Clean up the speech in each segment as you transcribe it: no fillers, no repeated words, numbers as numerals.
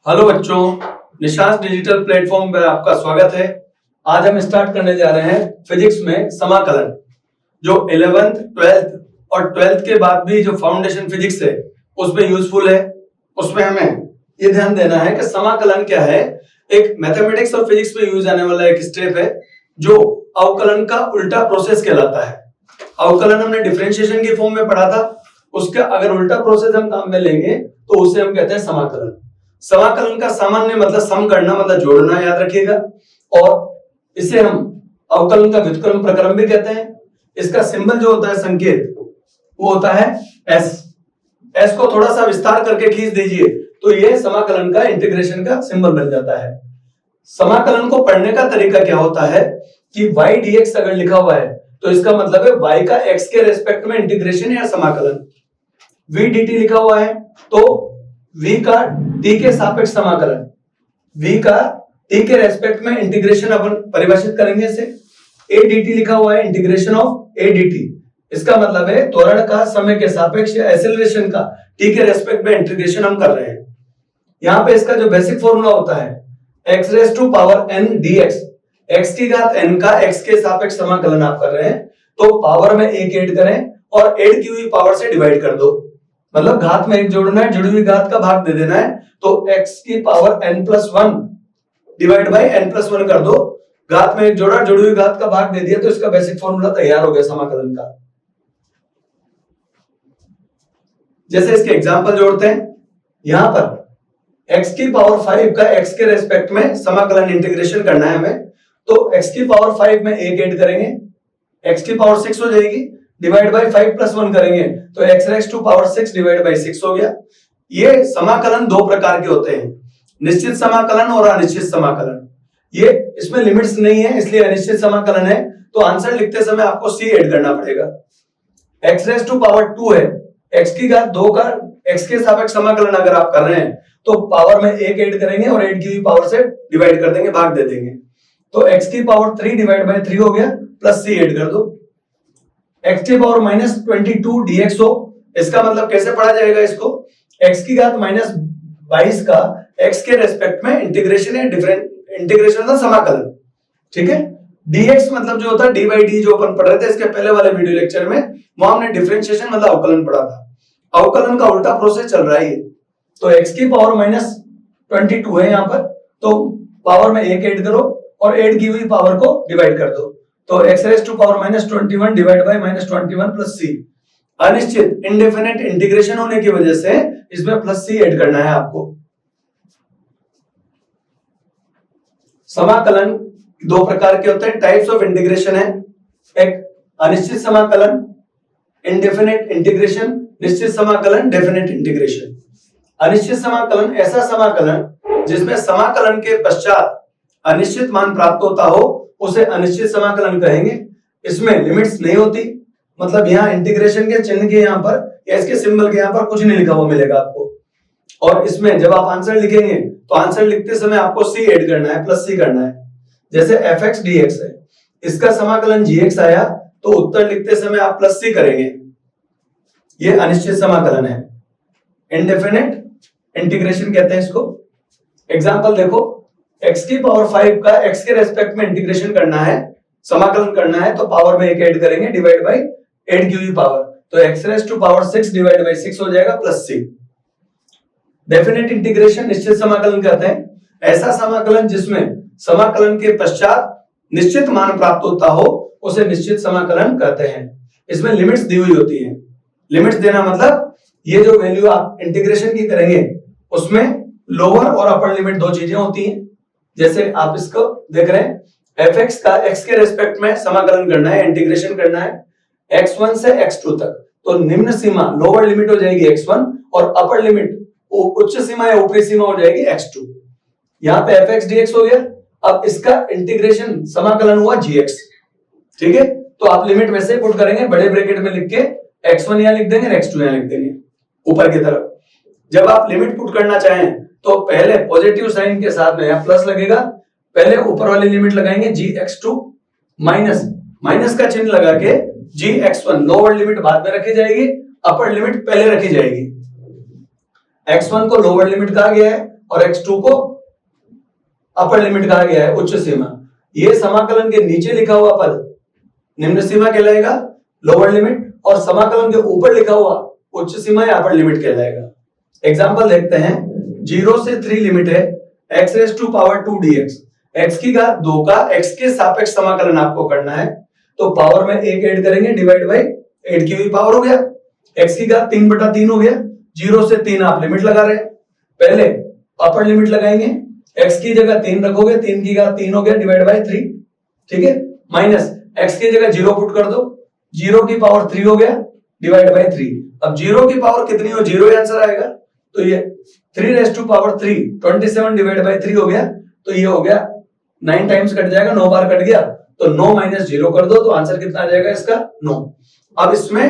Hello बच्चों, Nissan's digital platform पर आपका स्वागत है। आज हम स्टार्ट करने जा रहे हैं फिजिक्स में समाकलन, जो 11th, 12th और 12th के बाद भी जो फाउंडेशन फिजिक्स है उसमें यूजफुल है। उसमें हमें ये ध्यान देना है कि समाकलन क्या है। एक मैथमेटिक्स और फिजिक्स में यूज आने वाला एक स्टेप है जो अवकलन का उल्टा प्रोसेस कहलाता है। अवकलन हमने डिफरेंशिएशन की फॉर्म में पढ़ा था, उसका अगर उल्टा प्रोसेस हम काम में लेंगे तो उसे हम कहते हैं समाकलन। समाकलन का सामान्य मतलब सम करना, मतलब जोड़ना, याद रखिएगा। और इसे हम अवकलन का व्युत्क्रम प्रक्रम भी कहते हैं। इसका सिंबल जो होता है, संकेत, वो होता है एस। एस को थोड़ा सा विस्तार करके खींच दीजिए तो ये समाकलन का इंटीग्रेशन का सिंबल बन जाता है। समाकलन को पढ़ने का तरीका क्या होता है कि y dx अगर लिखा हुआ है तो इसका मतलब है y का x के रेस्पेक्ट में इंटीग्रेशन या समाकलन। v dt लिखा हुआ है तो v का t के सापेक्ष समाकलन, v का t के रेस्पेक्ट में इंटीग्रेशन अपन परिभाषित करेंगे इसे। a dt लिखा हुआ है, इंटीग्रेशन ऑफ a dt, इसका मतलब है त्वरण का समय के सापेक्ष या एक्सेलरेशन का t के रेस्पेक्ट में इंटीग्रेशन हम कर रहे हैं। यहाँ पे इसका जो बेसिक फॉर्मूला होता है x raise to power n dx, x की घात n का x के सापेक्ष समाकलन आप कर रहे हैं तो पावर में एक ऐड करें और ऐड की हुई पावर से डिवाइड कर दो, मतलब घात में एक जोड़ना है, जुड़ी हुई घात का भाग दे देना है तो x की power n+1 divide by n+1 कर दो। घात में एक जोड़ा, जुड़ी हुई घात का भाग दे दिया तो इसका बेसिक फॉर्मूला तैयार हो गया समाकलन का। जैसे इसके एग्जांपल जोड़ते हैं, यहां पर x की पावर 5 का x के रेस्पेक्ट में समाकलन इंटीग्रेशन करना है हमें, तो x की पावर 5 में एक ऐड करेंगे, x की पावर 6 हो जाएगी, डिवाइड बाय 5+1 करेंगे तो x raise to power 6 divide by 6 हो गया। ये समाकलन दो प्रकार के होते हैं, निश्चित समाकलन और अनिश्चित समाकलन। ये इसमें लिमिट्स नहीं है इसलिए अनिश्चित समाकलन है, तो आंसर लिखते समय आपको c ऐड करना पड़ेगा। x रेज़ टू पावर 2 है, x की घात 2 का x के सापेक्ष समाकलन अगर आप कर रहे हैं तो पावर में एक ऐड करेंगे और ऐड की हुई पावर से डिवाइड कर देंगे, भाग दे देंगे तो x की पावर 3 डिवाइड बाय 3 हो गया, प्लस c ऐड कर दो। x की पावर -22 dx हो, इसका मतलब कैसे पढ़ा जाएगा इसको, x की घात -22 का x के रेस्पेक्ट में इंटीग्रेशन है, डिफरेंट इंटीग्रेशन का समाकलन, ठीक है। dx मतलब जो होता है d by d, जो अपन पढ़ रहे थे इसके पहले वाले वीडियो लेक्चर में, वहां हमने डिफरेंशिएशन मतलब अवकलन पढ़ा था। अवकलन का उल्टा प्रोसेस चल रहा है तो x की पावर -22 है यहाँ पर, तो पावर में एक ऐड करो और ऐड की हुई पावर को डिवाइड कर दो तो x raise to power -21 divide by -21 plus c। अनिश्चित इंडेफिनिट इंटीग्रेशन होने की वजह से इसमें प्लस c ऐड करना है आपको। समाकलन दो प्रकार के होते हैं, टाइप्स ऑफ इंटीग्रेशन है, एक अनिश्चित समाकलन इंडेफिनिट इंटीग्रेशन, निश्चित समाकलन डेफिनिट इंटीग्रेशन। अनिश्चित समाकलन ऐसा समाकलन जिसमें समाकलन के पश्चात अनिश्चित मान प्राप्त होता हो उसे अनिश्चित समाकलन कहेंगे। इसमें लिमिट्स नहीं होती, मतलब यहाँ इंटीग्रेशन के चिन्ह के यहाँ पर या इसके सिंबल के यहाँ पर कुछ नहीं लिखा हुआ मिलेगा आपको। और इसमें जब आप आंसर लिखेंगे तो आंसर लिखते समय आपको c ऐड करना है, प्लस c करना है। जैसे fx dx है, इसका समाकलन gx आया तो उत्तर लिखते समय आप प्लस c करेंगे, ये अनिश्चित समाकलन है, इंडेफिनिट इंटीग्रेशन कहते हैं इसको। एग्जांपल देखो, x की पावर 5 का x के रेस्पेक्ट में इंटीग्रेशन करना है, समाकलन करना है तो पावर में एक ऐड करेंगे, डिवाइड बाय ऐड की हुई पावर तो x raise to power 6 divide by 6 हो जाएगा प्लस c। डेफिनेट इंटीग्रेशन निश्चित समाकलन कहते हैं, ऐसा समाकलन जिसमें समाकलन के पश्चात निश्चित मान प्राप्त होता हो उसे निश्चित समाकलन कहते हैं। इसमें लिमिट्स दी हुई होती हैं। लिमिट्स देना मतलब ये जो वैल्यू आप इंटीग्रेशन की करेंगे उसमें लोअर और अपर लिमिट दो चीजें होती हैं। जैसे आप इसको देख रहे हैं, fx का x के रेस्पेक्ट में समाकलन करना है, इंटीग्रेशन करना है x1 से x2 तक, तो निम्न सीमा लोअर लिमिट हो जाएगी x1 और अपर लिमिट उच्च सीमा या ऊपरी सीमा हो जाएगी x2। यहाँ पे fx dx हो गया, अब इसका इंटीग्रेशन समाकलन हुआ gx, ठीक है। तो आप लिमिट वैसे ही पुट करेंगे, बड़े ब्रैकेट में लिख के x1 यहाँ लिख देंगे, x2 यहाँ लिख देंगे ऊपर की तरफ। जब आप लिमिट पुट करना चाहें तो पहले पॉजिटिव साइन के साथ में यहाँ प्लस लगेगा, पहले ऊपर वाली लिमिट लगाएंगे gx2 माइनस का चिन्ह लगा के gx1, लोअर लिमिट बाद में रखी जाएगी, अपर लिमिट पहले रखी जाएगी। x1 को लोअर लिमिट कहा गया है और x2 को अपर लिमिट कहा गया है, उच्च सीमा। ये समाकलन के नीचे लिखा हुआ पद निम्न सीमा कहलाएगा, लोअर लिमिट, और समाकलन के ऊपर लिखा हुआ उच्च सीमा या अपर लिमिट कहलाएगा। एग्जांपल देखते हैं, 0 से 3 लिमिट है x raise to power 2 dx, x की घात 2 का x के सापेक्ष समाकलन आपको करना है, तो पावर में 1 ऐड करेंगे, डिवाइड बाई 8 की भी पावर हो गया, x की घात 3/3 हो गया। 0 से 3 आप लिमिट लगा रहे हैं, पहले अपर लिमिट लगाएंगे, x की जगह 3 रखोगे, 3 की घात 3 हो गया, डिवाइड बाई 3, ठीक है, माइनस x की जगह 0 पुट कर दो, 0 की पावर 3 हो गया, डिवाइड बाई 3। अब 0 की पावर कितनी हो, 0 ही आंसर आएगा, तो ये 3 raise to power 3 27 divide by 3 हो गया, तो ये हो गया 9 टाइम्स कट जाएगा, 9 बार कट गया, तो 9 माइनस 0 कर दो, तो आंसर कितना आ जाएगा इसका, 9। अब इसमें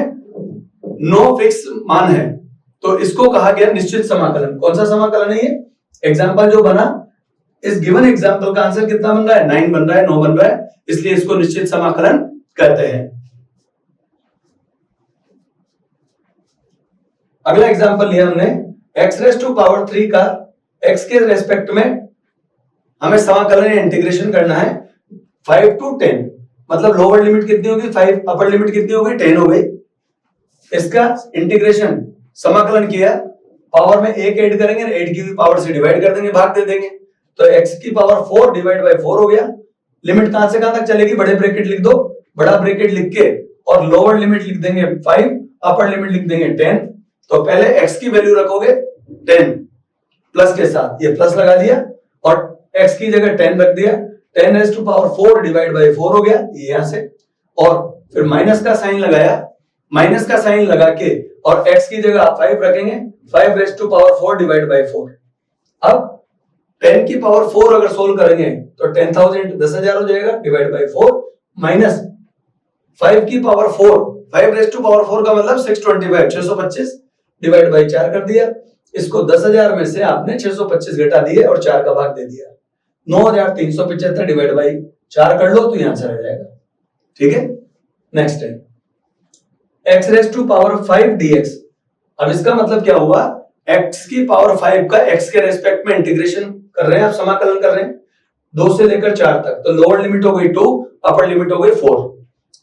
9 फिक्स मान है, तो इसको कहा गया निश्चित समाकलन। कौन सा समाकलन है ये? एग्जाम्पल जो बना, इस गिवन एग्जाम्पल का आंसर कितना बन रहा है, 9 बन रहा है, 9 बन रहा है, इसलिए इसको निश्चित समाकलन कहते हैं। अगला एग्जाम्पल लिया हमने, x रेज़ टू पावर 3 का x के रेस्पेक्ट में हमें समाकलन या इंटीग्रेशन करना है 5 to 10, मतलब लोअर लिमिट कितनी होगी 5, अपर लिमिट कितनी हो गई 10 हो गई। इसका इंटीग्रेशन समाकलन किया, पावर में 1 ऐड करेंगे, 8 की भी पावर से डिवाइड कर देंगे, भाग दे देंगे, तो x की पावर 4 डिवाइड बाई 4 हो गया। लिमिट कहां से कहां तक चलेगी, बड़े ब्रैकेट लिख दो, बड़ा ब्रैकेट लिख के और लोअर लिमिट लिख देंगे 5, अपर लिमिट लिख देंगे 10। तो पहले x की वैल्यू रखोगे 10 प्लस के साथ, ये प्लस लगा दिया, और x की जगह 10 रख दिया, 10 raise to power 4 divide by 4 हो गया, ये यहां से, और फिर माइनस का साइन लगाया, माइनस का साइन लगा के और x की जगह आप 5 रखेंगे, 5 raise to power 4 divide by 4। अब 10 की पावर 4 अगर सोल्व करेंगे तो 10,000 10,000 हो जाएगा, डिवाइड बाई 4, माइनस 5 की पावर 4, 5 रेज़ टू पावर 4 का मतलब 625, 625 डिवाइड बाई 4 कर दिया। इसको 10,000 में से आपने 625 घटा दिए और 4 का भाग दे दिया, 9,375 डिवाइड बाई 4 कर लो, तो यहां आंसर आ जाएगा, ठीक है। नेक्स्ट है x raise to power 5 dx। अब इसका मतलब क्या हुआ, x की पावर 5 का x के रेस्पेक्ट में इंटीग्रेशन कर रहे हैं, आप समाकलन कर रहे हैं 2 से लेकर 4 तक, तो लोअर लिमिट हो गई 2, अपर लिमिट हो गई 4।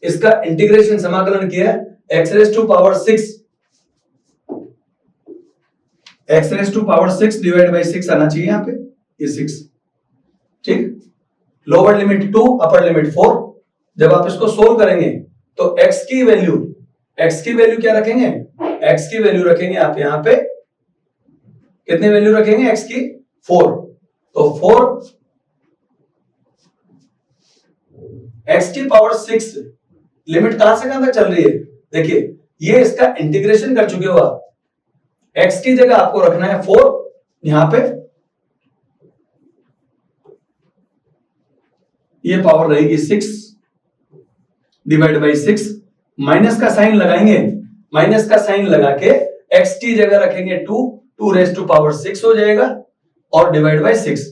इसका इंटीग्रेशन समाकलन किया, x raise to power 6, x raise to power 6 divide by 6 आना चाहिए यहाँ पे, ये 6, ठीक, लोअर लिमिट 2, अपर लिमिट 4। जब आप इसको सोल्व करेंगे तो x की वैल्यू क्या रखेंगे, x की वैल्यू रखेंगे आप यहाँ पे, कितनी वैल्यू रखेंगे x की, 4, तो 4 x की पावर 6, लिमिट कहां से कहां तक चल रही है, देखिए ये इसका इंटीग्रेशन कर चुके हो आप, x की जगह आपको रखना है 4, यहां पे ये पावर रहेगी 6 डिवाइड बाई 6, माइनस का साइन लगाएंगे, माइनस का साइन लगा के x की जगह रखेंगे 2, 2 रेज़ टू पावर 6 हो जाएगा, और डिवाइड बाई 6,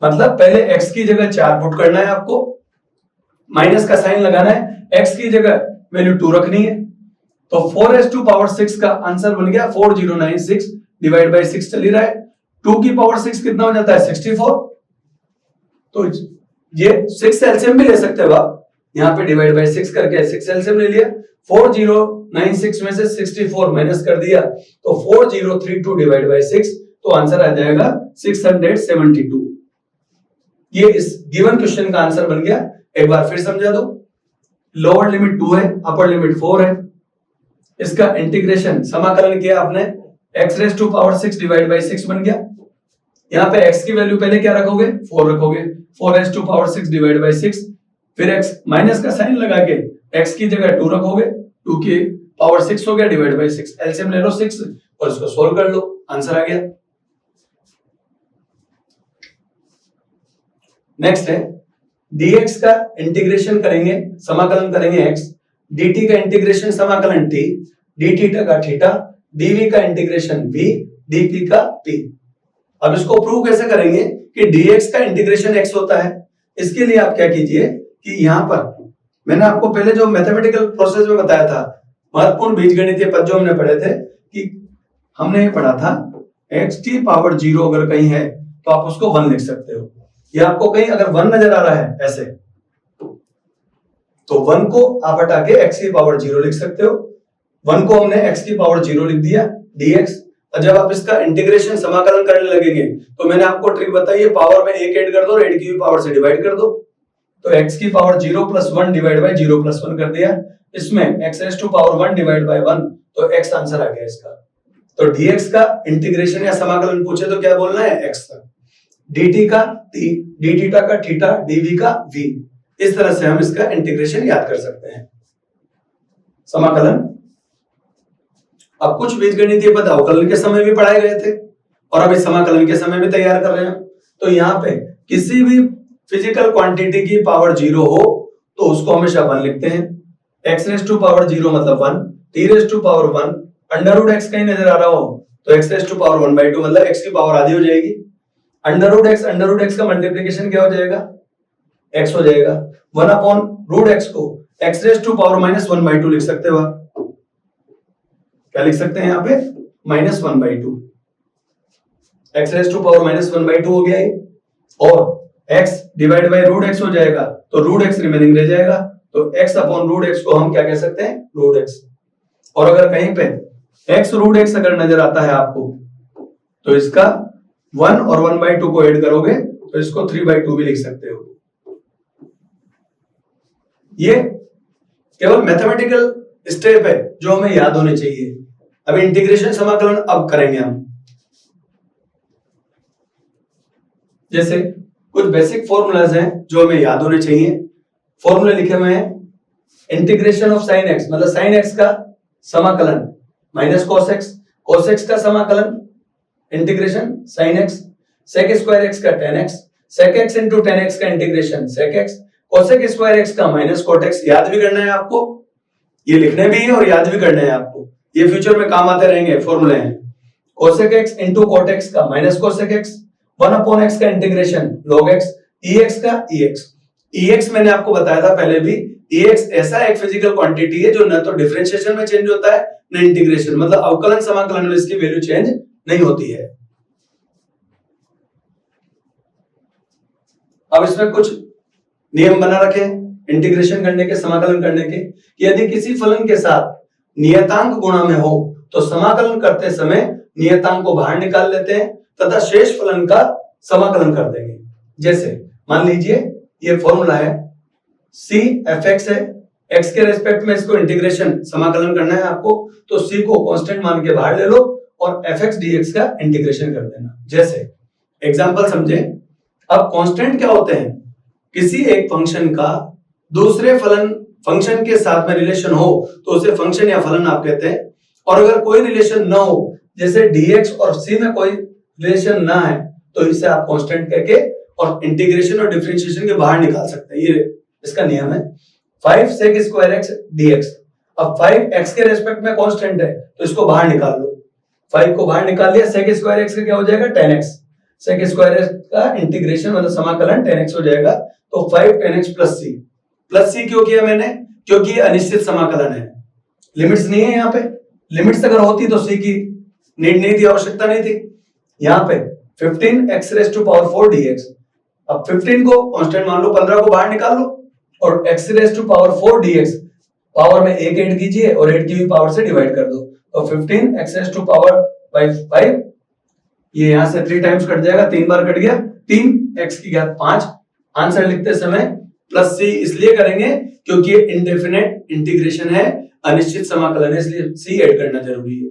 मतलब पहले x की जगह 4 पुट करना है आपको, माइनस का साइन लगाना है, x की जगह वैल्यू 2 रखनी है, तो 4 रेज़ टू पावर 6 का आंसर बन गया 4096 डिवाइड बाई 6 चल ही रहा है, 2 की पावर 6 कितना हो जाता है 64, तो ये 6 एलसीएम भी ले सकते हो आप, यहाँ पे डिवाइड बाई 6 करके 6 एलसीएम ले लिया, 4096 में से 64 माइनस कर दिया, तो 4032 डिवाइड बाई 6, तो आंसर आ जाएगा 672। ये इस गिवन क्वेश्चन का आंसर बन गया। एक बार फिर समझा दो, लोअर लिमिट 2 है, अपर लिमिट 4 है, इसका इंटीग्रेशन समाकलन किया आपने, x raise to power 6 divide by 6 बन गया, यहाँ पे x की वैल्यू पहले क्या रखोगे, 4 रखोगे, 4 raise to power 6 divide by 6, फिर x माइनस का साइन लगा के x की जगह 2 रखोगे, 2 की पावर 6 हो गया, डिवाइड बाई 6, एलसीएम ले लो 6 और इसको सोल्व कर लो, आंसर आ गया। नेक्स्ट है dx का इंटीग्रेशन करेंगे, समाकलन करेंगे x, dt का इंटीग्रेशन समाकलन t, dt का थीटा, dv का इंटीग्रेशन v, dp का p। अब इसको प्रूव कैसे करेंगे कि dx का इंटीग्रेशन x होता है। इसके लिए आप क्या कीजिए कि यहां पर मैंने आपको पहले जो मैथमेटिकल प्रोसेस में बताया था, महत्वपूर्ण बीजगणितीय पद जो हमने पढ़े थे, कि हमने ये पढ़ा था एक्स की पावर 0 अगर कहीं है तो आप उसको 1 लिख सकते हो, या आपको कहीं अगर 1 नजर आ रहा है ऐसे, तो 1 को आप हटा के x की पावर 0 लिख सकते हो। 1 को हमने x की पावर 0 लिख दिया dx। और जब आप इसका इंटीग्रेशन समाकलन करने लगेंगे तो मैंने आपको ट्रिक बताई है, पावर में 1 ऐड कर दो और 8 की भी पावर से डिवाइड कर दो, तो x की power 0 plus 1 divide by 0 plus 1 कर दिया। इसमें x raise to power 1 divide by 1, तो x आंसर आ गया इसका। तो dx का इंटीग्रेशन या समाकलन पूछे तो क्या बोलना है, x तक, dt का t, d थीटा का थीटा, dv का v। इस तरह से हम इसका इंटीग्रेशन याद कर सकते हैं। समाकलन, अब कुछ बीजगणितीय पद अवकलन के समय भी पढ़ाए गए थे और अभी समाकलन के समय भी तैयार कर रहे हैं। तो यहाँ पे किसी भी फिजिकल क्वांटिटी की पावर 0 हो तो उसको हमेशा 1 लिखते हैं। x रेज़ टू पावर 0 मतलब 1, t raise to power 1, under root x कहीं नजर आ रहा हो तो x रेज़ टू पावर 1/2 मतलब x की पावर आधी हो जाएगी। अंडर रूट x का मल्टीप्लिकेशन क्या हो जाएगा, x हो जाएगा। 1 अपॉन रूट x को x रेज़ टू पावर -1/2 लिख सकते हो आप। क्या लिख सकते हैं यहाँ पे, -1/2, x रेज़ टू पावर -1/2 हो गया ये, और x divide by root x हो जाएगा तो रूट x रिमेनिंग रह जाएगा, तो x अपॉन रूट x को हम क्या कह सकते हैं, रूट x। और अगर कहीं पे x रूट x अगर नजर आता है आपको तो इसका 1 और 1/2 को ऐड करोगे तो इसको 3/2 भी लिख सकते हो। ये केवल मैथमेटिकल स्टेप है जो हमें याद होने चाहिए। अभी इंटीग्रेशन समाकलन अब करेंगे हम। जैसे कुछ बेसिक फॉर्मूलाज हैं जो हमें याद होने चाहिए। फॉर्मूले लिखे हुए हैं, इंटीग्रेशन ऑफ साइन एक्स मतलब साइन एक्स का समाकलन minus cos x, cos x का समाकलन integration sine x, sec square x का tan x, sec x into tan x का integration sec x, cosec square x का माइनस कोट एक्स। याद भी करना है आपको, ये लिखने भी है और याद भी करना है आपको, ये फ्यूचर में काम आते रहेंगे फॉर्मूले हैं। Cosec x into cot x का minus cosec x, 1 upon x का इंटीग्रेशन log x, ex का ex। ex मैंने आपको बताया था पहले भी, ex ऐसा एक फिजिकल क्वांटिटी है जो न तो डिफरेंशिएशन में चेंज होता है न इंटीग्रेशन, मतलब अवकलन समाकलन में इसकी वैल्यू चेंज नहीं होती है। अब इसमें कुछ नियम बना रखे इंटीग्रेशन करने के, समाकलन करने के, कि यदि किसी फलन के साथ नियतांक गुणा में हो तो समाकलन करते समय नियतांक को बाहर निकाल लेते हैं तथा शेष फलन का समाकलन कर देंगे। जैसे मान लीजिए ये फॉर्मूला है c fx है, x के रेस्पेक्ट में इसको इंटीग्रेशन समाकलन करना है आपको, तो c को कांस्टेंट मान के बाहर ले लो और fx dx का इंटीग्रेशन कर देना। जैसे एग्जांपल समझे, अब कांस्टेंट क्या होते हैं, किसी एक फंक्शन का दूसरे फंक्शन के साथ में रिलेशन हो तो उसे फंक्शन या फलन आप कहते हैं, और अगर कोई रिलेशन ना हो, जैसे dx और c में कोई रिलेशन ना है, तो इसे आप कांस्टेंट कह के और इंटीग्रेशन और डिफरेंशिएशन के बाहर निकाल सकते हैं। ये इसका नियम है 5 sec स्क्वायर x dx। अब 5 x के रेस्पेक्ट में कांस्टेंट है तो इसको बाहर निकाल लो, 5 को बाहर निकाल लिया, sec स्क्वायर x का क्या हो जाएगा 10x, sec स्क्वायर x का इंटीग्रेशन मतलब समाकलन 10x हो जाएगा, तो 5 10x प्लस c क्यों किया मैंने, क्योंकि ये अनिश्चित समाकलन है, लिमिट्स नहीं है यहाँ पे। लिमिट्स अगर होती तो c की नीड नहीं थी, आवश्यकता नहीं थी। यहाँ पे 15x rays to power 4 dx, अब 15 को कांस्टेंट मान लो, 15 को बाहर निकाल लो और x raise to power 4 dx power में 1 ऐड कीजिए और 8 की भी पावर से डिवाइड कर दो, तो 15x रेज़ टू पावर 5, ये यहां से 3 टाइम्स कट जाएगा, 3 बार कट गया, 3x की घात 5। आंसर लिखते समय प्लस c इसलिए करेंगे क्योंकि ये इंडेफिनेट इंटीग्रेशन है, अनिश्चित समाकलन है, इसलिए c ऐड करना जरूरी है।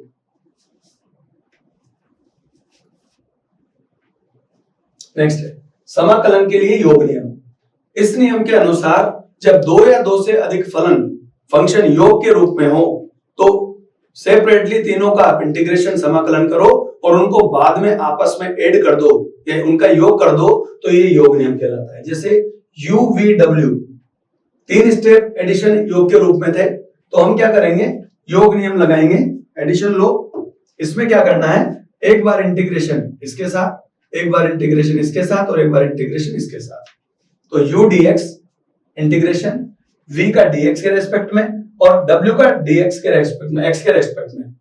नेक्स्ट है समाकलन के लिए योग नियम। इस नियम के अनुसार जब 2 या 2 से अधिक फंक्शन योग के रूप में हो तो सेपरेटली तीनों का आप इंटीग्रेशन समाकलन करो और उनको बाद में आपस में ऐड कर दो या उनका योग कर दो, तो ये योग नियम कहलाता है। जैसे UVW 3 स्टेप एडिशन योग के रूप में थे, तो हम क्या करेंगे, योग नियम लगाएंगे, एडिशन लो। इसमें क्या करना है, एक बार इंटीग्रेशन इसके साथ, एक बार इंटीग्रेशन इसके साथ और एक बार इंटीग्रेशन इसके साथ, तो u dx इंटीग्रेशन v का dx के रेस्पेक्ट में और w का dx के रेस्पेक्ट में, x के रेस्पेक्ट में,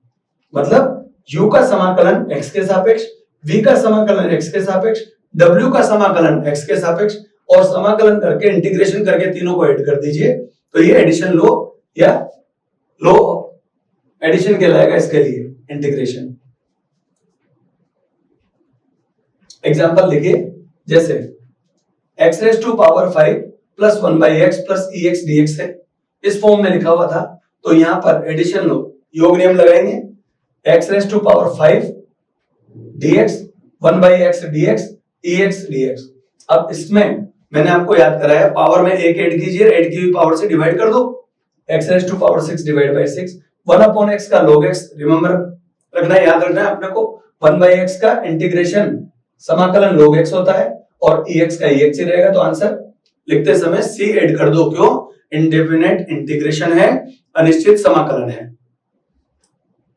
मतलब u का समाकलन x के सापेक्ष, v का समाकलन x के सापेक्ष, w का समाकलन x के सापेक्ष, और समाकलन करके इंटीग्रेशन करके तीनों को ऐड कर दीजिए तो ये एडिशन लो या लो एडिशन कहलाएगा इसके लिए इंटीग्रेशन। एग्जांपल देखिए, जैसे x raise to power 5 plus 1/x plus ex dx है, इस फॉर्म में लिखा हुआ था, तो यहां पर एडिशन लो, योग नियम लगाएंगे, x raise to power 5 dx 1/x dx ex dx। अब इसमें मैंने आपको याद कराया, पावर में एक ऐड कीजिए, ऐड की हुई पावर से डिवाइड कर दो, x raise to power 6 divide by 6, 1/x का log x, रिमेंबर रखना है, याद रखना है अपने को, 1/x का इंटीग्रेशन समाकलन log x होता है और ex का ex ही रहेगा, तो आंसर लिखते समय c ऐड कर दो, क्यों? इंडेफिनेट इंटीग्रेशन है, अनिश्चित समाकलन है।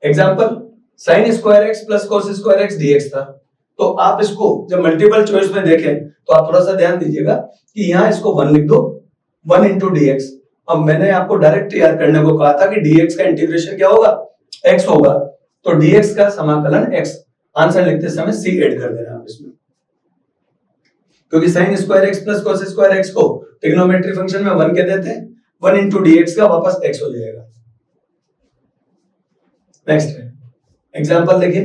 Example, sin square x plus cos square x dx था, तो आप इसको जब मल्टीपल चॉइस में देखें तो आप थोड़ा सा ध्यान दीजिएगा कि यहाँ इसको 1 लिख दो, 1 इंटू dx। अब मैंने आपको डायरेक्ट याद करने को कहा था कि dx का इंटीग्रेशन क्या होगा? x होगा, तो dx का समाकलन x, आंसर लिखते समय c ऐड कर देना आप इसमें, क्योंकि sin square x plus cos square x को ट्रिग्नोमेट्री फंक्शन में 1 कह देते हैं, 1 इंटू dx का वापस x हो जाएगा। नेक्स्ट है एग्जांपल देखिए,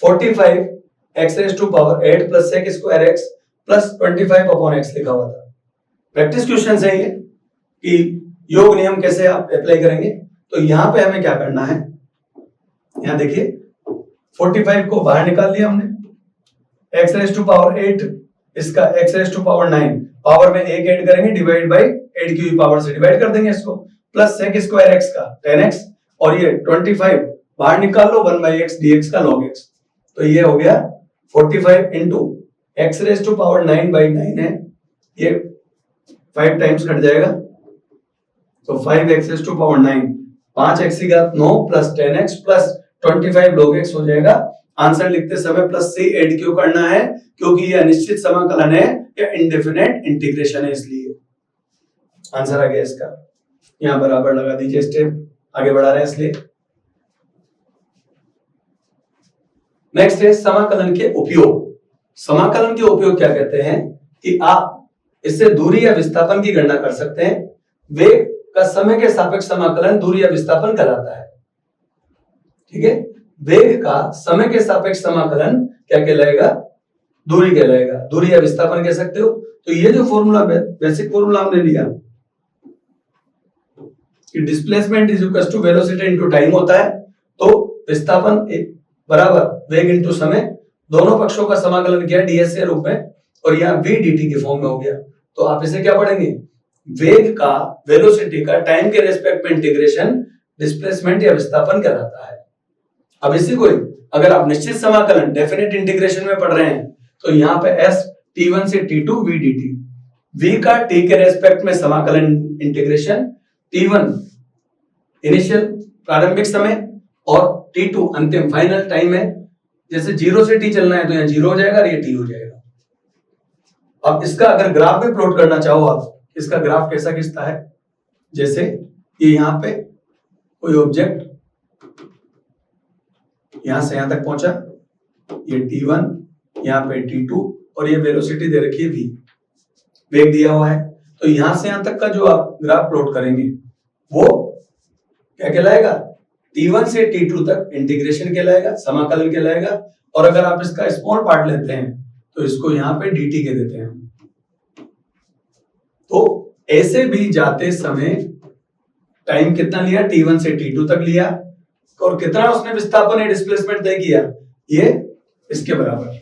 45 x raise to power 8 plus sec square x plus 25 upon x लिखा हुआ था। प्रैक्टिस क्वेश्चन है ये कि योग नियम कैसे आप अप्लाई करेंगे, तो यहां पे हमें क्या करना है, यहां देखिए 45 को बाहर निकाल दिया हमने, x रेज टू पावर 8, इसका x raise to power 9, power में एक ऐड करेंगे, डिवाइड बाय ऐड की हुई पावर से डिवाइड कर देंगे इसको, प्लस sec स्क्वायर x का 10x, और ये 25 बाहर निकाल लो, 1/x dx का log x, तो ये हो गया 45 into x raise to power 9/9 है, ये 5 टाइम्स कट जाएगा, तो 5x raise to power 9, 5x की घात 9 plus 10x plus 25 log x हो जाएगा। आंसर लिखते समय प्लस c ऐड क्यों करना है? क्योंकि ये अनिश्चित समाकलन है या इंडेफिनेट इंटीग्रेशन है, इसलिए आंसर आ गया इसका। यहां बराबर लगा दीजिए, स्टेप आगे बढ़ा रहे हैं इसलिए। नेक्स्ट है समाकलन के उपयोग। समाकलन के उपयोग क्या कहते हैं कि आप इससे दूरी या विस्थापन की गणना कर सकते हैं। वेग का समय के सापेक्ष समाकलन दूरी या विस्थापन कहलाता है, ठीक है। वेग का समय के सापेक्ष समाकलन क्या कहलाएगा? दूरी कहलाएगा, दूरी या विस्थापन कह सकते हो। तो ये जो फॉर्मूला, बेसिक फॉर्मूला हमने लिया कि displacement is equal to velocity into time होता है, तो विस्थापन बराबर वेग इनटू समय, दोनों पक्षों का समाकलन किया ds के रूप में, और यहाँ v dt के फॉर्म में हो गया। तो आप इसे क्या पढ़ेंगे? वेग का वेलोसिटी का टाइम के रेस्पेक्ट में इंटीग्रेशन डिस्प्लेसमेंट या विस्थापन कहलाता है। अब इसी को अगर आप निश्चित समाकलन डेफिनेट इंटीग्रेशन में पढ़ रहे हैं तो यहाँ पे s t1 से t2 v dt, v का t के रेस्पेक्ट में समाकलन इंटीग्रेशन, t1 इनिशियल प्रारंभिक समय और t2 अंतिम फाइनल टाइम है। जैसे 0 से t चलना है तो यहाँ 0 हो जाएगा और ये t हो जाएगा। अब इसका अगर ग्राफ भी प्लॉट करना चाहो आप, इसका ग्राफ कैसा खिंचता है, जैसे ये यहाँ पे कोई ऑब्जेक्ट यहां से यहां तक पहुंचा, ये t1, यहाँ पे t2 और ये वेलोसिटी दे रखी है v, वेग दिया हुआ है। तो यहां से यहां तक का जो आप ग्राफ प्लॉट करेंगे वो क्या कहलाएगा? t1 से t2 तक इंटीग्रेशन कहलाएगा, समाकलन कहलाएगा। और अगर आप इसका स्मॉल पार्ट लेते हैं तो इसको यहाँ पे dt कह देते हैं। तो ऐसे भी जाते समय टाइम कितना लिया? t1 से t2 तक लिया, और कितना उसने विस्थापन या डिस्प्लेसमेंट तय किया? ये इसके बराबर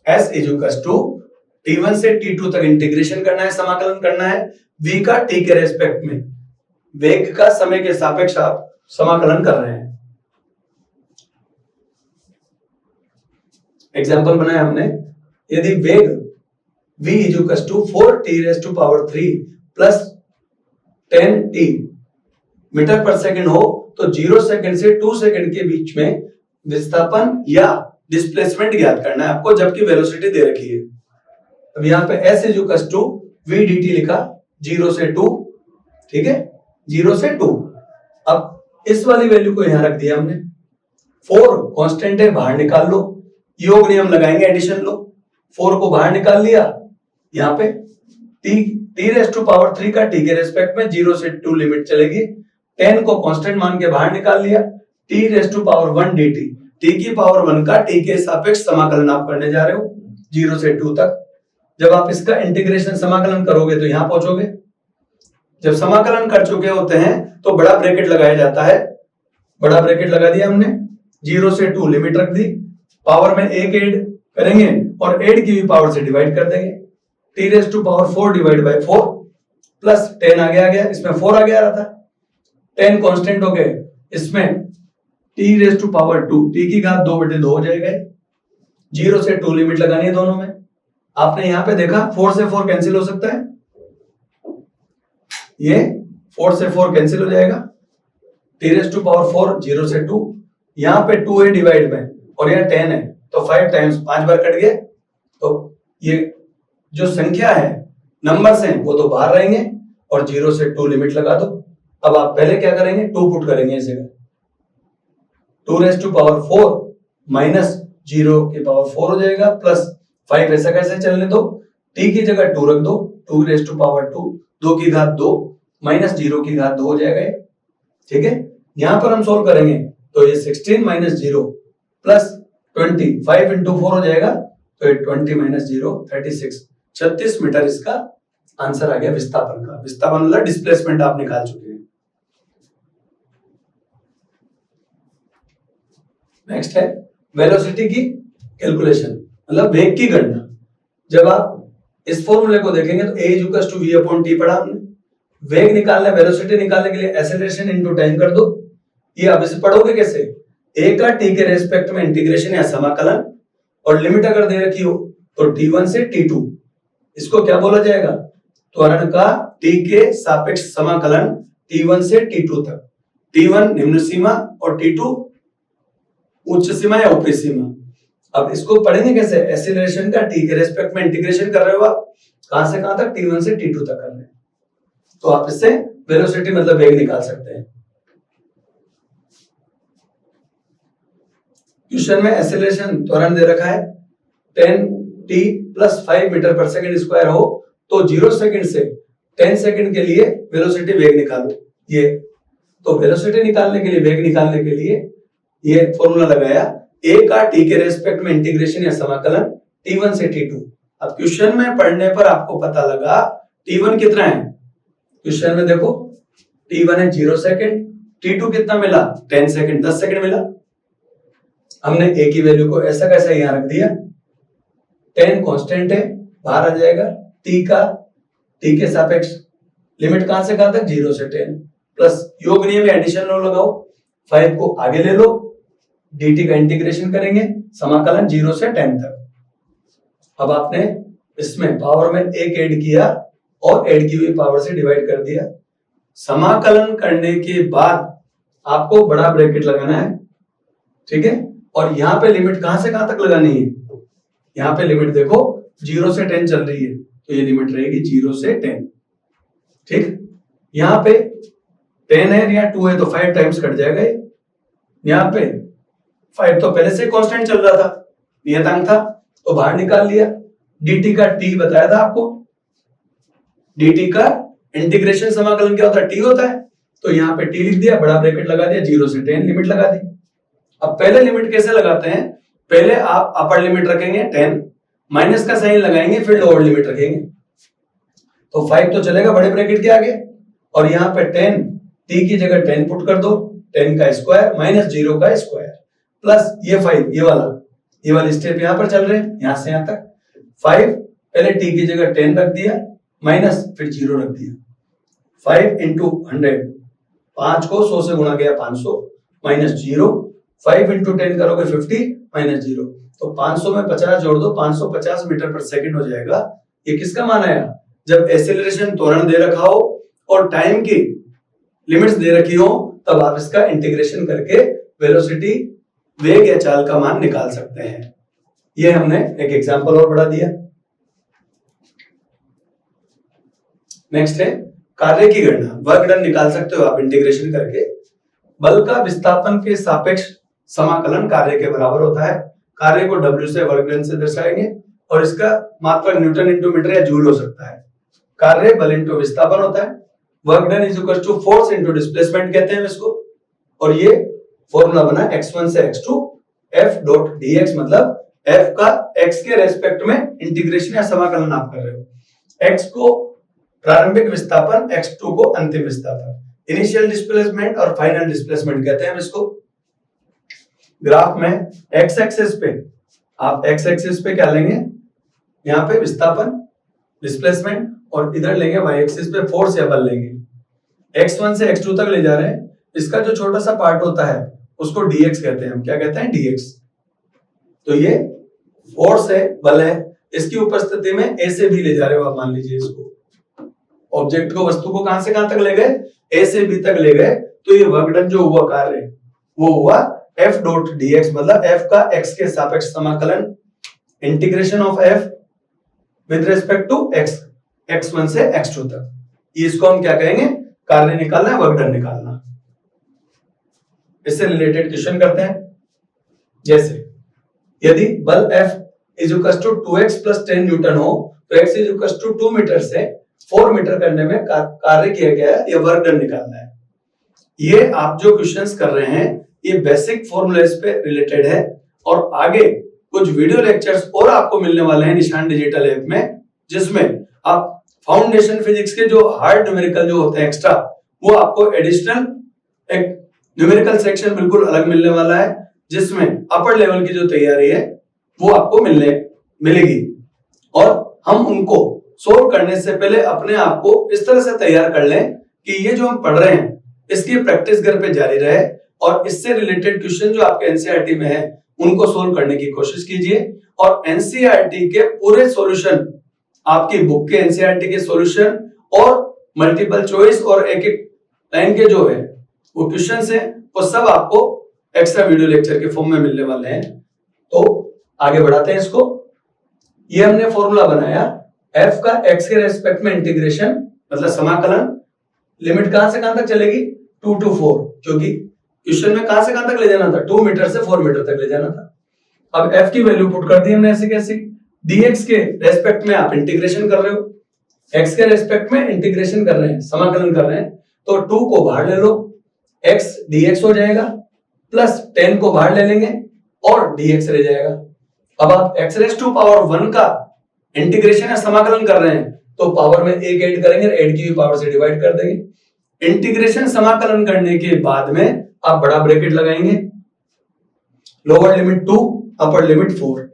s is equal to t1 से t2 तक इंटीग्रेशन करना है, समाकलन करना है, v का t के रेस्पेक्ट में, वेग का समय के सापेक्ष आप समाकलन कर रहे हैं। एग्जांपल बनाया हमने, यदि वेग v is equal to 4t raise to power 3 plus 10t metre पर सेकंड हो तो 0 सेकंड से 2 सेकंड के बीच में विस्थापन या डिस्प्लेसमेंट ज्ञात करना है आपको, जबकि वेलोसिटी दे रखी है। अब यहाँ पे s is equal to v dt लिखा 0 से 2, ठीक है, 0 से 2। अब इस वाली वैल्यू को यहां रख दिया हमने, 4 कांस्टेंट है, बाहर निकाल लो, योग नियम लगाएंगे, एडिशन लो, 4 को बाहर निकाल लिया, यहाँ पे t रेस टू पावर 3 का t के रेस्पेक्ट में 0 से 2 लिमिट चलेगी, 10 को कांस्टेंट मान के बाहर निकाल लिया, t raise to power 1 dt, t की पावर 1 का t के सापेक्ष समाकलन आप करने जा रहे हो 0 से 2 तक। जब आप इसका इंटीग्रेशन समाकलन करोगे तो यहां पहुंचोगे। जब समाकलन कर चुके होते हैं तो बड़ा ब्रैकेट लगाया जाता है, बड़ा ब्रैकेट लगा दिया हमने, 0 से 2 लिमिट रख दी, पावर में 1 ऐड करेंगे और ऐड की हुई पावर से डिवाइड कर देंगे, t raise to power 4 divide by 4 plus 10 आ गया, इसमें 4 आ गया था, 10 कांस्टेंट हो गए, इसमें t raise to power 2, t की घात 2/2 हो जाएगा, 0 से 2 लिमिट लगानी है दोनों में। आपने यहां पे देखा 4 से 4 कैंसिल हो सकता है, ये 4 से 4 कैंसिल हो जाएगा, t रेस टू पावर 4 0 से 2, यहाँ पे 2 है डिवाइड में और यहाँ 10 है तो 5 टाइम्स 5 बार कट गए, तो ये जो संख्या है नंबर्स हैं वो तो बाहर रहेंगे और 0 से 2 लिमिट लगा दो। अब आप पहले क्या करेंगे, 2 पुट करेंगे इस जगह, 2 रेस टू पावर 4 माइनस 0 की पावर 4 हो जाएगा प्लस 5 ऐसा कैसे चलने दो, t की जगह 2 रख दो, 2 रेस टू पावर 2, 2 की घात 2 माइनस 0 की घात 2 हो जाएगा, ठीक है। यहां पर हम सोल्व करेंगे तो ये 16 माइनस 0 प्लस 20, 5 इंटू 4 हो जाएगा तो ये 20 माइनस 0 36, 36 मीटर इसका आंसर आ गया विस्थापन का। विस्थापन मतलब डिस्प्लेसमेंट आप निकाल चुके हैं। नेक्स्ट है वेलोसिटी की कैलकुलेशन, मतलब वेग की गणना। जब आप इस फॉर्मूले को देखेंगे तो a equals to v upon t पढ़ा हमने, वेग निकालना, वेलोसिटी निकालने के लिए एक्सेलरेशन इनटू टाइम कर दो। ये आप इसे पढ़ोगे कैसे, a का t के रेस्पेक्ट में इंटीग्रेशन या समाकलन, और लिमिट अगर दे रखी हो तो t1 से t2, इसको क्या बोला जाएगा, त्वरण का t के सापेक्ष समाकलन t1 से t2 तक। t1 निम्न सीमा और t2 उच्च सीमा या ऊपरी सीमा। अब इसको पढ़ेंगे कैसे, एक्सीलरेशन का t के रेस्पेक्ट में इंटीग्रेशन कर रहे हो आप, कहां से कहां तक, t1 से t2 तक कर रहे हैं, तो आप इससे वेलोसिटी मतलब वेग निकाल सकते हैं। क्वेश्चन में एक्सीलरेशन त्वरण दे रखा है 10t प्लस 5 मीटर पर सेकंड स्क्वायर हो तो 0 सेकंड से 10 सेकंड के लिए वेलोसिटी वेग निकालो। ये तो वेलोसिटी निकालने के लिए, वेग निकालने के लिए ये फॉर्मूला लगाया, a का t के रेस्पेक्ट में इंटीग्रेशन या समाकलन t1 से t2। अब क्वेश्चन में पढ़ने पर आपको पता लगा t1 कितना है, क्वेश्चन में देखो t1 है 0 सेकंड, t2 कितना मिला 10 सेकंड, 10 सेकंड मिला। हमने a की वैल्यू को ऐसा कैसा यहां रख दिया, 10 कांस्टेंट है, बाहर आ जाएगा, t के सापेक्ष लिमिट कहां से कहां तक, 0 से 10 प्लस योग नियम में एडिशन लो लगाओ, 5 को आगे ले लो, dt का इंटीग्रेशन करेंगे, समाकलन 0 से 10 तक। अब आपने इसमें पावर में 1 ऐड किया और ऐड की हुई पावर से डिवाइड कर दिया। समाकलन करने के बाद आपको बड़ा ब्रैकेट लगाना है, ठीक है, और यहां पे लिमिट कहां से कहां तक लगानी है, यहां पे लिमिट देखो 0 से 10 चल रही है तो ये लिमिट रहेगी 0 से 10, ठीक। यहां पे 10 है, यहाँ 2 है तो 5 टाइम्स कट जाएगा, यहाँ पे 5 तो पहले से कांस्टेंट चल रहा था, नियतांक था, तो बाहर निकाल लिया। dt का t बताया था आपको, dt का इंटीग्रेशन समाकलन क्या होता है, t होता है, तो यहाँ पे t लिख दिया, बड़ा ब्रैकेट लगा दिया, 0 से 10 लिमिट लगा दी। अब पहले लिमिट कैसे लगाते हैं, पहले आप अपर लिमिट रखेंगे 10, माइनस का साइन लगाएंगे, फिर लोअर लिमिट रखेंगे, तो 5 तो चलेगा बड़े ब्रैकेट के आगे, और यहाँ पे 10, t की जगह 10 पुट कर दो, 10 का स्क्वायर माइनस 0 का स्क्वायर प्लस ये 5, ये वाली स्टेप यहाँ पर चल रहे हैं, यहां से यहां तक 5, पहले t की जगह 10 रख दिया, माइनस फिर 0 रख दिया, 5 इंटू 100, 5 को 100 से गुणा गया 500 माइनस 0, 5 इंटू 10 करोगे 50 माइनस 0, तो 500 में 50 जोड़ दो, 550 मीटर पर सेकंड हो जाएगा। ये किसका मान आया, जब एक्सीलरेशन त्वरण दे रखा हो और टाइम की लिमिट्स दे रखी हो, तब आप इसका इंटीग्रेशन करके वेलोसिटी, वेग या चाल का मान निकाल सकते हैं। ये हमने एक एग्जांपल और बढ़ा दिया। नेक्स्ट है कार्य की गणना, वर्क डन निकाल सकते हो आप इंटीग्रेशन करके। बल का विस्थापन के सापेक्ष समाकलन कार्य के बराबर होता है। कार्य को W से वर्ग डन से दर्शाएंगे और इसका मात्रक न्यूटन इंटू मीटर या जूल हो सकता है। कार्य बल इंटू विस्थापन होता है। Work done is equal to force into displacement कहते हैं इसको। और ये फॉर्मूला बना x1 से x2 f डॉट dx, मतलब f का x के रेस्पेक्ट में इंटीग्रेशन या समाकलन आप कर रहे हो। x को प्रारंभिक विस्थापन, x2 को अंतिम विस्थापन, इनिशियल डिस्प्लेसमेंट और फाइनल डिस्प्लेसमेंट कहते हैं इसको। ग्राफ में x एक्सिस पे आप x एक्सिस पे क्या लेंगे, यहाँ पे विस्थापन, डिस्प्लेसमेंट, और इधर लेंगे y एक्सिस पे फोर्स या बल लेंगे। x1 से x2 तक ले जा रहे हैं। इसका जो छोटा सा पार्ट होता है उसको dx कहते हैं। हम क्या कहते हैं, dx। तो ये फोर्स है, बल है, इसकी उपस्थिति में a से b ले जा रहे हो आप, मान लीजिए इसको, ऑब्जेक्ट को, वस्तु को कहां से कहां तक ले गए, a से b तक ले गए। तो ये वर्क डन जो हुआ कार्य वो हुआ f डॉट dx, मतलब f का x के सापेक्ष समाकलन, integration of f with respect to x, x1 से x2 तक। इसको हम क्या कहेंगे, कार्य निकालना है, वर्क डन निकालना। इससे रिलेटेड क्वेश्चन करते हैं। जैसे यदि बल F is equal to 2x plus 10 newton हो तो x is equal to 2 metre से 4 मीटर करने में कार्य किया गया है, या वर्क डन निकालना है। ये आप जो क्वेश्चंस कर रहे हैं ये बेसिक फॉर्मूलेस पे रिलेटेड है, और आगे कुछ वीडियो लेक्चर्स और आपको मिलने वाले हैं निशान डिजिटल ऐप में, जिसमें आप फाउंडेशन फिजिक्स के जो हार्ड न्यूमेरिकल जो होते हैं एक्स्ट्रा, वो आपको एडिशनल एक न्यूमेरिकल सेक्शन बिल्कुल अलग मिलने वाला है, जिसमें अपर लेवल की जो तैयारी है वो आपको मिलेगी। और हम उनको सोल्व करने से पहले अपने आप को इस तरह से तैयार कर लें कि ये जो हम पढ़ रहे हैं इसकी प्रैक्टिस घर पे जारी रहे, और इससे रिलेटेड क्वेश्चन जो आपके एनसीईआरटी में है उनको सोल्व करने की कोशिश कीजिए। और एनसीईआरटी के पूरे सॉल्यूशन, आपकी बुक के एनसीईआरटी के सॉल्यूशन और मल्टीपल चॉइस और एक एक लाइन के जो है वो क्वेश्चंस हैं, वो सब आपको एक्स्ट्रा वीडियो लेक्चर के फॉर्म में मिलने वाले हैं। तो आगे बढ़ाते हैं इसको। ये हमने फॉर्मूला बनाया, f का x के रेस्पेक्ट में इंटीग्रेशन मतलब समाकलन, लिमिट कहां से कहां तक चलेगी, 2 to 4, क्योंकि क्वेश्चन में कहां से कहां तक ले जाना था, 2 मीटर से 4 मीटर तक ले जाना था। अब f की वैल्यू पुट कर दी हमने ऐसे कैसे, dx के रेस्पेक्ट में आप इंटीग्रेशन कर रहे हो, x के रेस्पेक्ट में इंटीग्रेशन कर रहे हैं, समाकलन कर रहे हैं, तो 2 को बाहर ले लो, x dx हो जाएगा, प्लस 10 को बाहर ले लेंगे और dx रह जाएगा। अब आप x रेज़ टू पावर 1 का इंटीग्रेशन या समाकलन कर रहे हैं तो पावर में 1 ऐड करेंगे, 8 की पावर से डिवाइड कर देंगे। इंटीग्रेशन समाकलन करने के बाद में आप बड़ा ब्रैकेट लगाएंगे, लोअर लिमिट 2 अपर लिमिट 4,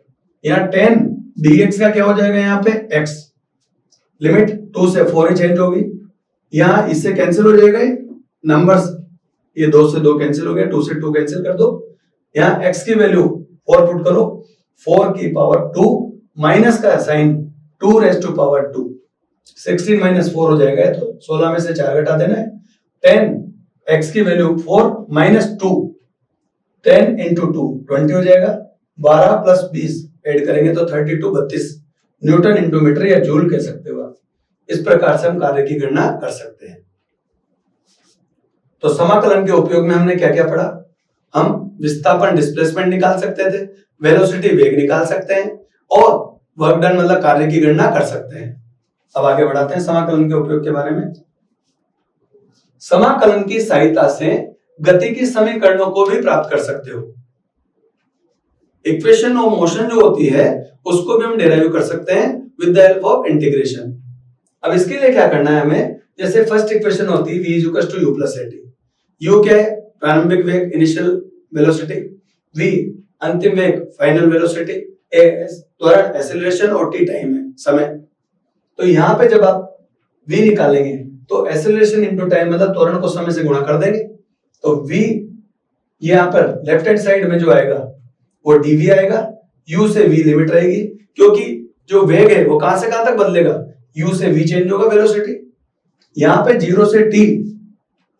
यहाँ 10 dx का क्या हो जाएगा, यहाँ पे x, लिमिट 2 से 4 ही चेंज होगी, यहाँ इससे कैंसिल हो जाएगा नंबर्स, ये 2 से 2 कैंसिल हो गया, 2 से 2 कैंसिल कर दो, यहाँ x की वैल्यू 4 पुट करो, 4 की पावर 2 माइनस का sign 2 raise to power 2, 16 minus 4 हो जाएगा, तो 16 में से 4 घटा देना है, 10 x की वैल्यू 4 माइनस 2, 10 इंटू 2 20 हो जाएगा, 12 प्लस 20 ऐड करेंगे तो 32 32 न्यूटन इंटू मीटर या जूल कह सकते हो आप। इस प्रकार से हम कार्य की गणना कर सकते हैं। तो समाकलन के उपयोग में हमने क्या क्या पढ़ा, हम विस्थापन डिस्प्लेसमेंट निकाल सकते थे, वेलोसिटी वेग निकाल सकते हैं, और वर्क डन मतलब कार्य की गणना कर सकते हैं। अब आगे बढ़ाते हैं समाकलन के उपयोग के बारे में। समाकलन की सहायता से गति की समीकरणों को भी प्राप्त कर सकते हो। इक्वेशन ऑफ मोशन जो होती है उसको भी हम डेराइव कर सकते हैं with the help of integration. अब इसके लिए क्या करना है हमें, जैसे फर्स्ट इक्वेशन होती है v is equal to u plus at। u क्या है, प्रारंभिक वेग इनिशियल वेलोसिटी, v अंतिम वेग फाइनल वेलोसिटी, a त्वरण एक्सेलरेशन और t टाइम है समय। तो यहाँ पे जब आप v निकालेंगे तो एक्सेलरेशन इनटू टाइम मतलब त्वरण को समय से गुणा कर देंगे, तो v यहाँ पर लेफ्ट हैंड साइड में जो आएगा वो dv आएगा, u से v लिमिट रहेगी, क्योंकि जो वेग है वो कहां से कहां तक बदलेगा, u से v चेंज होगा वेलोसिटी, यहाँ पे 0 से t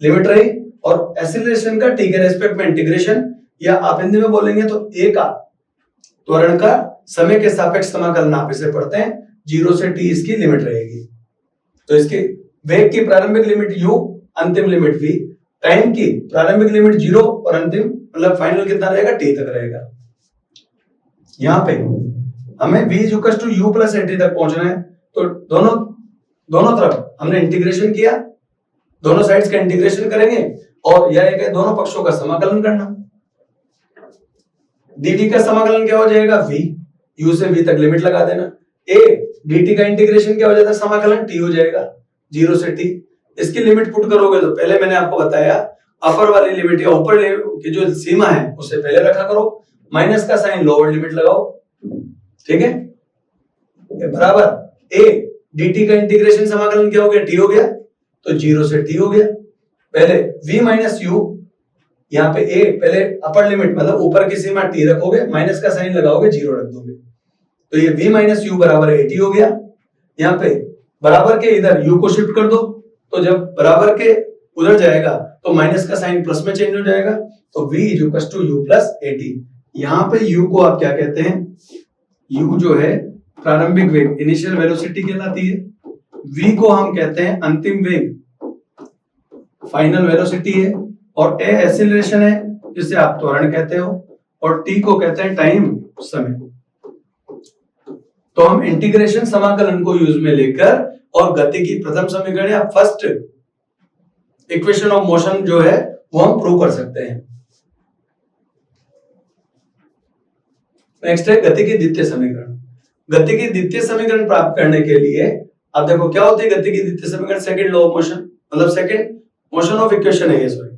लिमिट रही, और एक्सीलरेशन का t के रेस्पेक्ट में इंटीग्रेशन, या आप हिंदी में बोलेंगे तो a का त्वरण का समय के सापेक्ष समाकलन आप इसे पढ़ते हैं, 0 से t इसकी लिमिट रहेगी। तो इसकी वेग की प्रारंभिक लिमिट u, अंतिम लिमिट v, टाइम की प्रारंभिक लिमिट 0 और अंतिम मतलब फाइनल कितना रहेगा, t तक रहेगा। यहाँ पे हमें v equal to u plus a t तक पहुंचना है, तो दोनों तरफ हमने इंटीग्रेशन किया, दोनों साइड्स का इंटीग्रेशन करेंगे और यह एक है दोनों पक्षों का समाकलन करना। dv का समाकलन क्या हो जाएगा, v, u से v तक लिमिट लगा देना। a dt का इंटीग्रेशन क्या हो जाता है, समाकलन t हो जाएगा 0 से t। इसकी लिमिट पुट करोगे तो पहले मैंने आपको बताया अपर वाली लिमिट या ऊपर की जो सीमा है उससे पहले रखा करो, माइनस का साइन लोअर लिमिट लगाओ, ठीक है। बराबर a dt का इंटीग्रेशन समाकलन क्या हो गया, t हो गया, तो 0 से t हो गया। पहले v माइनस u, यहाँ पे a पहले अपर लिमिट मतलब ऊपर की सीमा t रखोगे, माइनस का साइन लगाओगे, 0 रख दोगे, तो ये v माइनस u बराबर 80 हो गया। यहाँ पे बराबर के इधर u को शिफ्ट कर दो, तो जब बराबर के उधर जाएगा तो माइनस का साइन प्लस में चेंज हो जाएगा, तो v equal to u plus 80। यहाँ पे u को आप क्या कहते हैं, u जो है प्रारंभिक वेग इनिशियल वेलोसिटी कहलाती है, v को हम कहते हैं अंतिम वेग फाइनल वेलोसिटी है, और a एक्सीलरेशन है जिसे आप त्वरण कहते हो, और t को कहते हैं टाइम समय। तो हम इंटीग्रेशन समाकलन को यूज में लेकर और गति की प्रथम समीकरण या फर्स्ट इक्वेशन ऑफ मोशन जो है वो हम प्रूव कर सकते हैं। नेक्स्ट है गति की द्वितीय समीकरण। गति की द्वितीय समीकरण प्राप्त करने के लिए अब देखो क्या होती है गति की द्वितीय समीकरण, सेकंड लॉ ऑफ मोशन मतलब सेकंड मोशन ऑफ इक्वेशन है ये, सॉरी।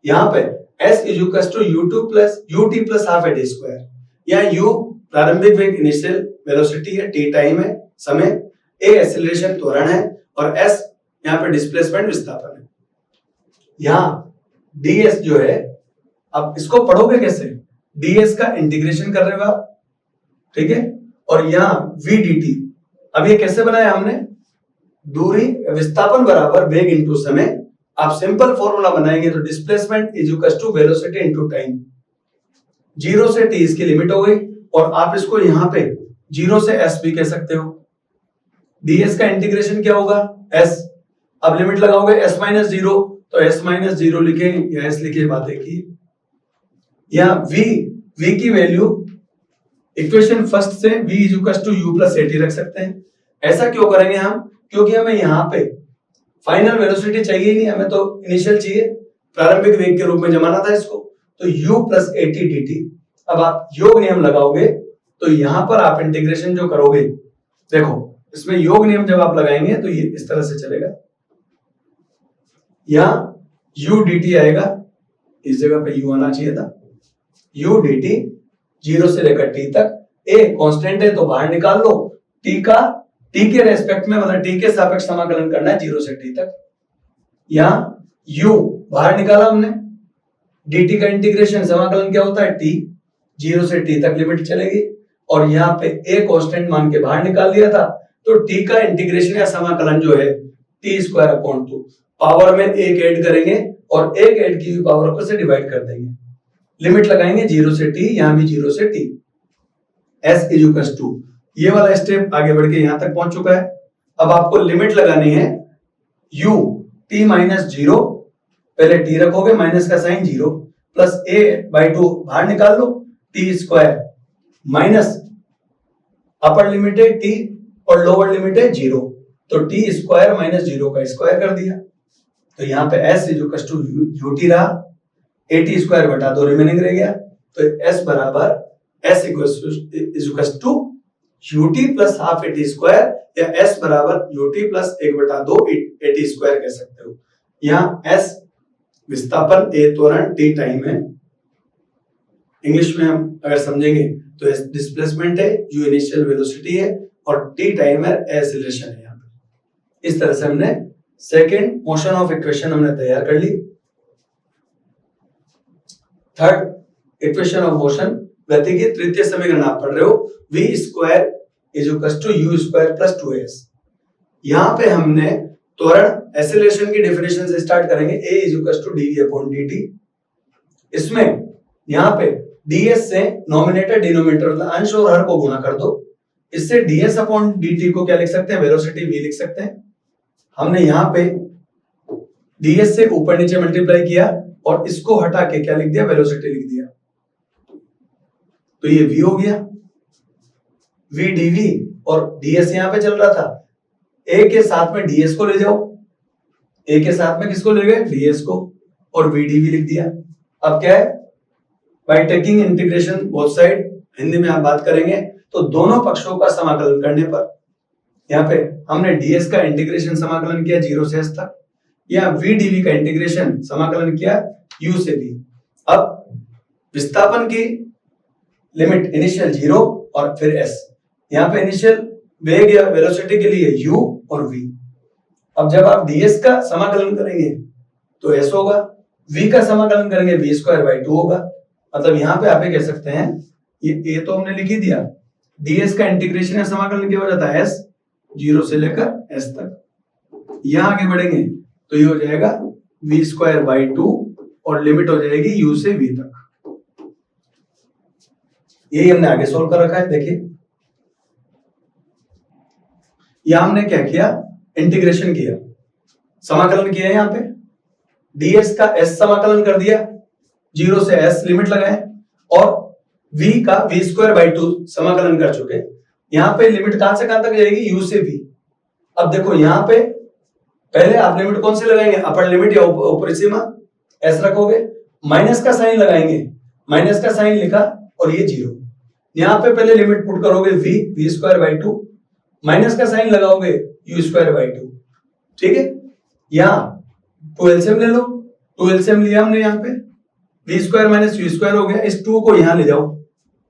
यहाँ पे s is equal to u2 plus ut plus half at square, यहाँ u प्रारंभिक वेग इनिशियल वेलोसिटी है, t टाइम है समय, a एक्सीलरेशन त्वरण है, और s यहाँ पे डिस्प्लेसमेंट विस्थापन है। यहाँ ds जो है, अब इसको पढ़ोगे कैसे, ds का इंटीग्रेशन कर रहे हो आप, ठीक है, और यहाँ v dt, अब ये कैसे बनाया हमने, दूरी विस्थापन बराबर वेग इनटू समय। आप सिंपल फॉर्मूला बनाएंगे तो displacement is equal to velocity into time, 0 से t इसकी लिमिट हो गई, और आप इसको यहाँ पे 0 से s भी कह सकते हो। ds का इंटीग्रेशन क्या होगा, s, अब लिमिट लगाओगे s माइनस 0, तो s माइनस 0 लिखे या s लिखे, बात एक ही। यहाँ v की वैल्यू इक्वेशन फर्स्ट से v is equal to u plus 80 रख सकते हैं। ऐसा क्यों करेंगे हम, क्योंकि हमें यहाँ पे फाइनल वेलोसिटी चाहिए ही नहीं, हमें तो इनिशियल चाहिए, प्रारंभिक वेग के रूप में जमाना था इसको, तो u प्लस 80 dt। अब आप योग नियम लगाओगे तो यहां पर आप इंटीग्रेशन जो करोगे, देखो इसमें योग नियम जब आप लगाएंगे तो ये इस तरह से चलेगा, यहां u dt आएगा, इस जगह पे u आना चाहिए था, u dt 0 से लेकर t तक, a कांस्टेंट है तो बाहर निकाल लो, t के रेस्पेक्ट में मतलब t के सापेक्ष समाकलन करना है 0 से t तक। यहां u बाहर निकाला हमने, dt का इंटीग्रेशन समाकलन क्या होता है, t 0 से t तक लिमिट चलेगी, और यहाँ पे a कांस्टेंट मान के बाहर निकाल दिया था, तो t का इंटीग्रेशन या समाकलन जो है t स्क्वायर अपॉन 2, पावर में एक ऐड करेंगे और एक ऐड की हुई पावर को से डिवाइड कर देंगे, लिमिट लगाएंगे 0 से t, यहाँ भी 0 से t, s is equal to, ये वाला स्टेप आगे बढ़ के यहां तक पहुंच चुका है। अब आपको लिमिट लगानी है u t माइनस 0, पहले t रखोगे, माइनस का साइन 0, प्लस a बाई 2 बाहर निकाल लो, t square minus upper limit है t और लोअर लिमिट है 0, तो t स्क्वायर माइनस 0 का स्क्वायर कर दिया, तो यहाँ पे s is equal to ut रहा, 80 स्क्वायर बटा 2 रिमेनिंग रह गया, तो s बराबर s is equal to ut plus half 80 square, या s बराबर ut प्लस 1/2 80 स्क्वायर कह सकते हो। यहाँ s विस्थापन, a त्वरण, t टाइम है, इंग्लिश में हम अगर समझेंगे तो s डिस्प्लेसमेंट है, u इनिशियल वेलोसिटी है, और t टाइम है, एक्सीलरेशन है। यहाँ पे इस तरह से हमने सेकंड मोशन ऑफ इक्वेशन हमने तैयार कर ली। थर्ड इक्वेशन ऑफ मोशन, गति की तृतीय समीकरण आप पढ़ रहे हो, v square is equal to u square plus 2s। यहाँ पे हमने त्वरण एक्सीलरेशन की डेफिनेशन से स्टार्ट करेंगे, a is equal to dv upon dt। इसमें यहाँ पे ds से नॉमिनेटर डिनोमिनेटर मतलब अंश और हर को गुणा कर दो, इससे ds अपॉन dt को क्या लिख सकते हैं, वेलोसिटी v लिख सकते हैं। हमने यहाँ पे डीएस से ऊपर नीचे मल्टीप्लाई किया और इसको हटा के क्या लिख दिया, वेलोसिटी लिख दिया, तो ये v हो गया, v dv, और ds यहां पे चल रहा था, a के साथ में ds को ले जाओ, a के साथ में किसको ले गए, ds को, और v dv लिख दिया। अब क्या है, by taking integration both side, Hindi में आप बात करेंगे तो दोनों पक्षों का समाकलन करने पर, यहाँ पे हमने ds का इंटीग्रेशन समाकलन किया 0 से s तक, या v dv का इंटीग्रेशन समाकलन किया u से v। अब विस्थापन की लिमिट इनिशियल 0 और फिर s, यहाँ पे इनिशियल वेग या वेलोसिटी के लिए u और v। अब जब आप ds का समाकलन करेंगे तो s होगा, v का समाकलन करेंगे v स्क्वायर बाई 2 होगा। मतलब यहाँ पे आप ये कह सकते हैं, ये तो हमने लिख ही दिया, ds का इंटीग्रेशन या समाकलन क्या हो जाता है, s 0 से लेकर s तक। यहाँ आगे बढ़ेंगे तो ये हो जाएगा v स्क्वायर बाई 2 और लिमिट हो जाएगी u से v तक। यही हमने आगे सोल्व कर रखा है। देखिए यहां हमने क्या किया, इंटीग्रेशन किया, समाकलन किया, यहाँ पे ds का s समाकलन कर दिया, 0 से s लिमिट लगाए, और v का v स्क्वायर बाई 2 समाकलन कर चुके। यहाँ पे लिमिट कहां से कहां तक जाएगी, u से v। अब देखो यहाँ पे पहले आप लिमिट कौन से लगाएंगे, अपर लिमिट या ऊपरी सीमा, s रखोगे, माइनस का साइन लगाएंगे, माइनस का साइन लिखा और ये 0। यहाँ पे पहले लिमिट पुट करोगे v स्क्वायर बाई 2, माइनस का साइन लगाओगे u स्क्वायर बाई 2, ठीक है। यहाँ 2 एलसीएम ले लो, 2 एलसीएम लिया हमने, यहाँ पे v square minus u square हो गया, इस 2 को यहाँ ले जाओ,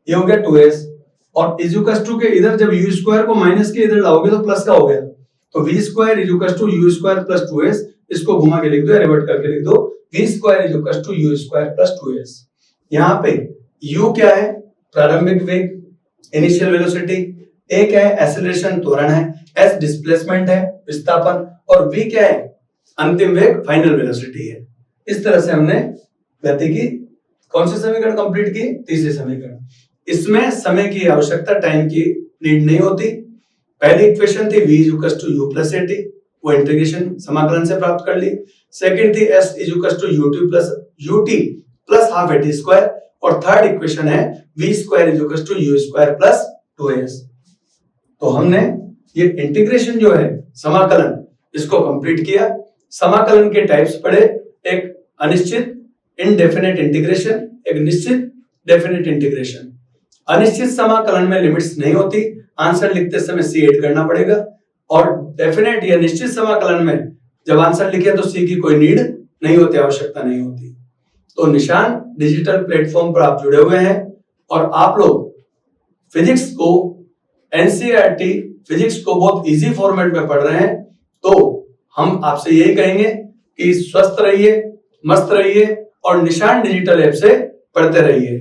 ये हो गया 2s, और इजुकस टू के इधर जब u स्क्वायर को माइनस के इधर लाओगे तो प्लस का हो गया, तो v स्क्वायर इजुकस to u square plus 2s, इसको घुमा के लिख दो या रिवर्ट करके लिख दो, v स्क्वायर इजुकस to u square plus 2s। यहाँ पे u क्या है, प्रारंभिक वेग, इनिशियल वेलोसिटी, a क्या है, एक्सेलरेशन त्वरण है, s डिस्प्लेसमेंट है, विस्थापन, और v क्या है, अंतिम वेग, फाइनल वेलोसिटी है। इस तरह से हमने गति की कौन सी समीकरण कंप्लीट की, तीसरी समीकरण। इसमें समय की आवश्यकता, टाइम की नीड नहीं होती। पहली इक्वेशन थी v equals to u plus at, वो इंटीग्रेशन समाकलन से प्राप्त कर ली। सेकंड थी s equals to ut plus half at square, और थर्ड इक्वेशन है v square equals to u square plus 2s। तो हमने ये इंटीग्रेशन जो है, समाकलन, इसको कंप्लीट किया। समाकलन के टाइप्स पढ़े, एक अनिश्चित इनडेफिनेट इंटीग्रेशन, एक निश्चित डेफिनेट इंटीग्रेशन। अनिश्चित समाकलन में लिमिट्स नहीं होती, आंसर लिखते समय c ऐड करना पड़ेगा, और डेफिनेट या निश्चित समाकलन में जब आंसर लिखे तो c की कोई नीड नहीं होती, आवश्यकता नहीं होती। तो निशान डिजिटल प्लेटफॉर्म पर आप जुड़े हुए हैं और आप लोग फिजिक्स को, एनसीईआरटी फिजिक्स को बहुत इजी फॉर्मेट में पढ़ रहे हैं। तो हम आपसे यही कहेंगे कि स्वस्थ रहिए, मस्त रहिए और निशान डिजिटल ऐप से पढ़ते रहिए।